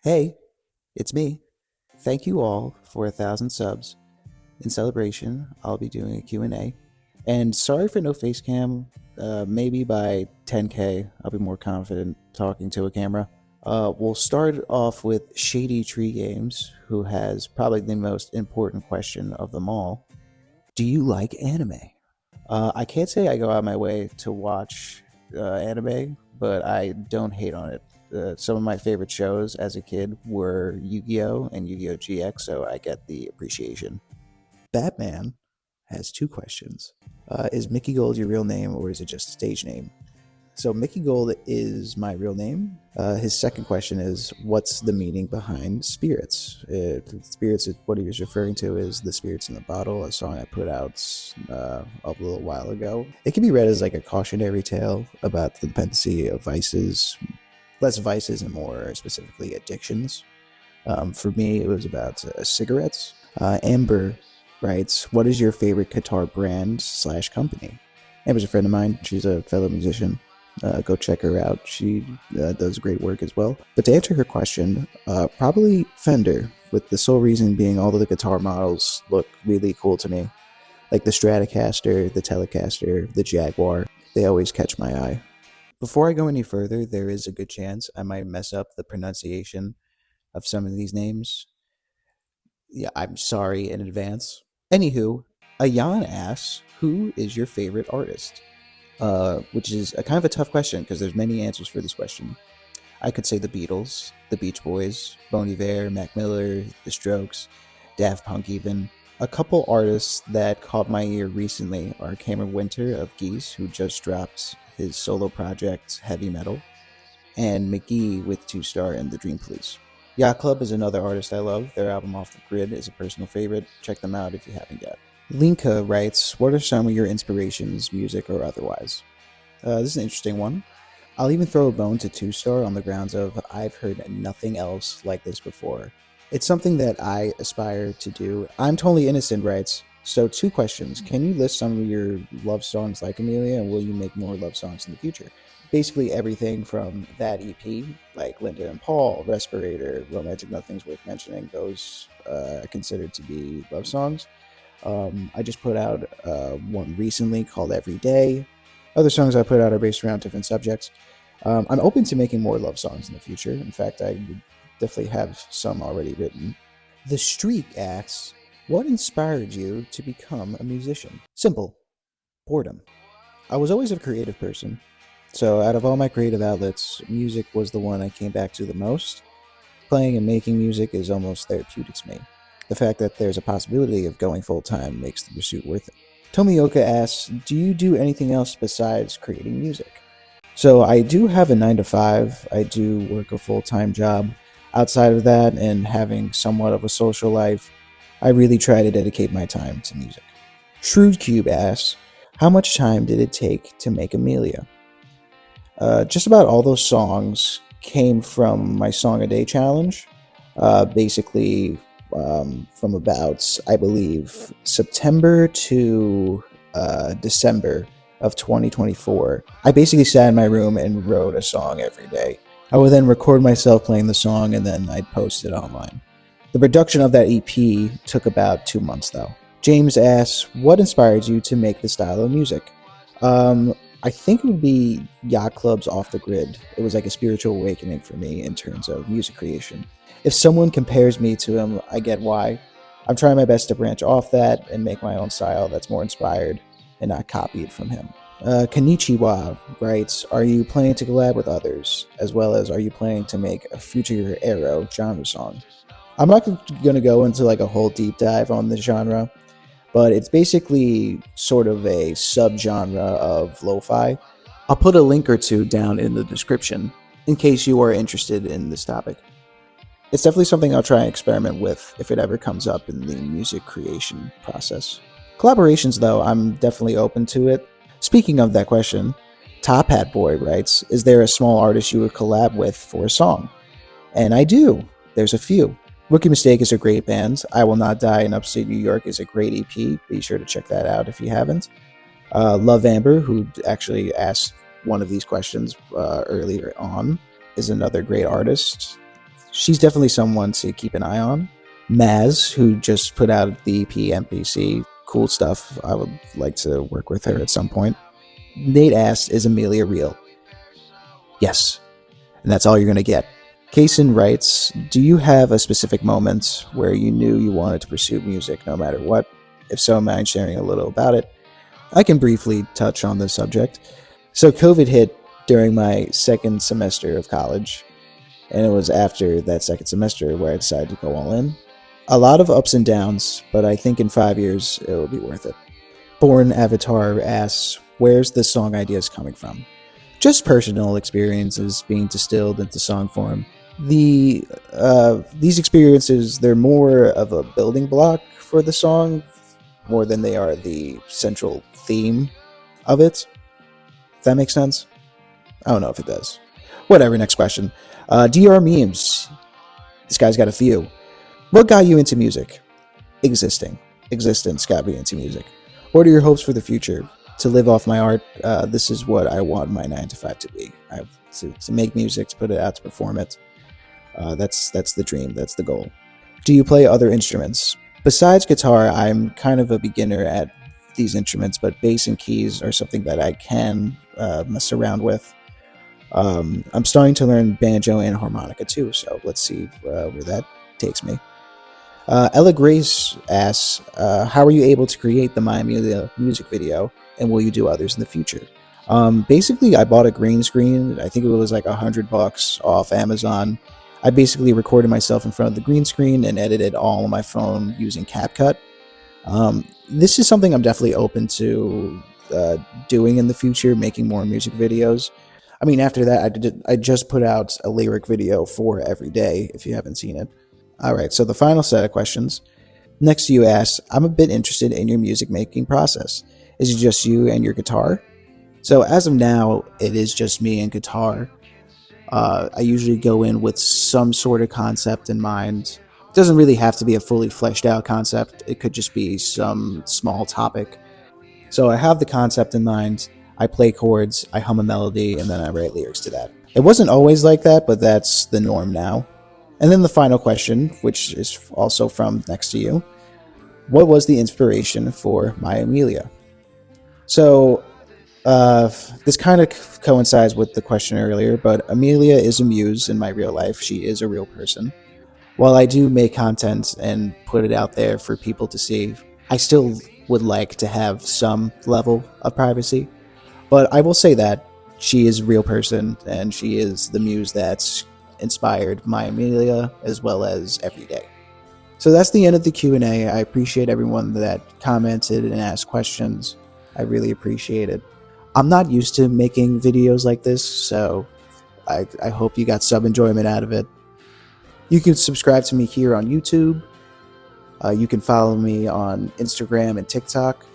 Hey, it's me. Thank you all for 1,000 subs. In celebration, I'll be doing a Q&A. And sorry for no face cam. Maybe by 10K, I'll be more confident talking to a camera. We'll start off with Shady Tree Games, who has probably the most important question of them all. Do you like anime? I can't say I go out my way to watch anime, but I don't hate on it. Some of my favorite shows as a kid were Yu-Gi-Oh! And Yu-Gi-Oh! GX, so I get the appreciation. Batman has two questions. Is Mickey Gold your real name, or is it just a stage name? So Mickey Gold is my real name. His second question is, what's the meaning behind Spirits? Spirits, is what he was referring to is The Spirits in the Bottle, a song I put out a little while ago. It can be read as like a cautionary tale about the dependency of vices, less vices and more specifically addictions. For me, it was about cigarettes. Amber writes, what is your favorite guitar brand slash company? Amber's a friend of mine. She's a fellow musician. Go check her out. She does great work as well. But to answer her question, probably Fender, with the sole reason being all of the guitar models look really cool to me. Like the Stratocaster, the Telecaster, the Jaguar. They always catch my eye. Before I go any further, there is a good chance I might mess up the pronunciation of some of these names. Yeah, I'm sorry in advance. Anywho, Ayan asks, who is your favorite artist? Which is a kind of a tough question because there's many answers for this question. I could say the Beatles, the Beach Boys, Bon Iver, Mac Miller, The Strokes, Daft Punk even. A couple artists that caught my ear recently are Cameron Winter of Geese, who just dropped his solo project Heavy Metal, and McGee with Two Star and the Dream Police. Yacht Club is another artist I love. Their album Off the Grid is a personal favorite. Check them out if you haven't yet. Linka writes, what are some of your inspirations, music or otherwise? This is an interesting one. I'll even throw a bone to Two Star on the grounds of I've heard nothing else like this before. It's something that I aspire to do. I'm Totally Innocent writes, so two questions. Can you list some of your love songs like Amelia, and will you make more love songs in the future? Basically everything from that EP, like Linda and Paul, Respirator, Romantic Nothing's Worth Mentioning, those are considered to be love songs. I just put out one recently called Every Day. Other songs I put out are based around different subjects. I'm open to making more love songs in the future. In fact, I would definitely have some already written. The Streak asks, what inspired you to become a musician? Simple. Boredom. I was always a creative person. So out of all my creative outlets, music was the one I came back to the most. Playing and making music is almost therapeutic to me. The fact that there's a possibility of going full-time makes the pursuit worth it. Tomioka asks, do you do anything else besides creating music? So I do have a 9 to 5. I do work a full-time job. Outside of that and having somewhat of a social life, I really try to dedicate my time to music. Shrewd Cube asks, how much time did it take to make Amelia? Just about all those songs came from my Song a Day challenge. Basically, from about, I believe, September to December of 2024. I basically sat in my room and wrote a song every day. I would then record myself playing the song and then I'd post it online. The production of that EP took about 2 months though. James asks, what inspired you to make this style of music? I think it would be Yacht Club's Off the Grid. It was like a spiritual awakening for me in terms of music creation. If someone compares me to him, I get why. I'm trying my best to branch off that and make my own style that's more inspired and not copied from him. Kanichiwa writes, are you planning to collab with others, as well as are you planning to make a Frutiger Aero genre song? I'm not going to go into like a whole deep dive on the genre, but it's basically sort of a subgenre of lo-fi. I'll put a link or two down in the description in case you are interested in this topic. It's definitely something I'll try and experiment with if it ever comes up in the music creation process. Collaborations, though, I'm definitely open to it. Speaking of that question, Top Hat Boy writes, is there a small artist you would collab with for a song? And I do. There's a few. Rookie Mistake is a great band. I Will Not Die in Upstate New York is a great EP. Be sure to check that out if you haven't. Love Amber, who actually asked one of these questions earlier on, is another great artist. she's definitely someone to keep an eye on. Maz, who just put out the EP MPC, cool stuff. I would like to work with her at some point. Nate asked, is Amelia real? Yes, and that's all you're going to get. Kaysen writes, do you have a specific moment where you knew you wanted to pursue music no matter what? If so, mind sharing a little about it? I can briefly touch on this subject. So COVID hit during my second semester of college, and it was after that second semester where I decided to go all in. A lot of ups and downs, but I think in 5 years it will be worth it. Born Avatar asks, where's the song ideas coming from? Just personal experiences being distilled into song form. These experiences, they're more of a building block for the song more than they are the central theme of it. If that makes sense? I don't know if it does. Whatever, next question. DR memes. This guy's got a few. What got you into music? Existence got me into music. What are your hopes for the future? To live off my art. This is what I want my 9 to 5 to be. To make music, to put it out, to perform it. That's the dream. That's the goal. Do you play other instruments? Besides guitar, I'm kind of a beginner at these instruments, but bass and keys are something that I can mess around with. I'm starting to learn banjo and harmonica too, so let's see where that takes me. Ella Grace asks, how are you able to create the My Amelia music video, and will you do others in the future? Basically, I bought a green screen. I think it was like $100 off Amazon. I basically recorded myself in front of the green screen and edited all on my phone using CapCut. This is something I'm definitely open to doing in the future, making more music videos. I mean, after that, I just put out a lyric video for Every Day, if you haven't seen it. All right, so the final set of questions. Next to you asks, I'm a bit interested in your music making process. Is it just you and your guitar? So as of now, it is just me and guitar. I usually go in with some sort of concept in mind. It doesn't really have to be a fully fleshed out concept. It could just be some small topic. So I have the concept in mind. I play chords, I hum a melody, and then I write lyrics to that. It wasn't always like that, but that's the norm now. And then the final question, which is also from next to you. What was the inspiration for My Amelia? So this kind of coincides with the question earlier, but Amelia is a muse in my real life. She is a real person. While I do make content and put it out there for people to see, I still would like to have some level of privacy. But I will say that she is a real person, and she is the muse that's inspired My Amelia as well as Every Day. So that's the end of the Q&A. I appreciate everyone that commented and asked questions. I really appreciate it. I'm not used to making videos like this, so I hope you got some enjoyment out of it. You can subscribe to me here on YouTube. You can follow me on Instagram and TikTok.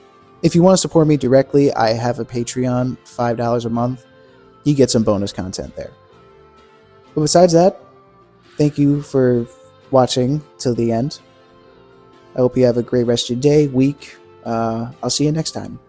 If you want to support me directly, I have a Patreon, $5 a month. You get some bonus content there. But besides that, thank you for watching till the end. I hope you have a great rest of your day, week. I'll see you next time.